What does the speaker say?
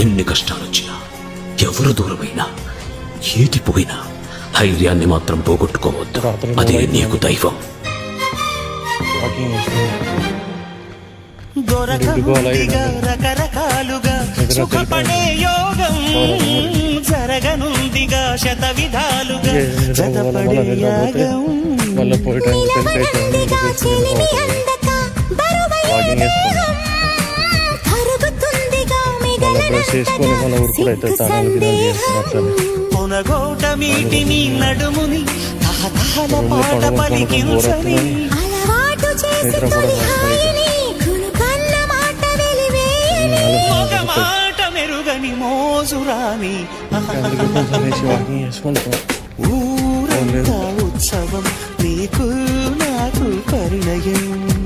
ఎన్ని కష్టాలొచ్చినా, ఎవరు దూరమైనా, ఏది పోయినా ధైర్యాన్ని మాత్రం పోగొట్టుకోవద్దు. అదే నీకు దైవం. రకరకాలుగా సుఖపడే యోగం జరగనుందిగా, శత విధాలుగా జతపడే యాగం. పొనగోట మీటిని నడుముని తహతహల పాట పలికించని, మగ మాట మెరుగని మోజురాని, ఊరంతా ఉత్సవం నీకు నాకు పరిణయం.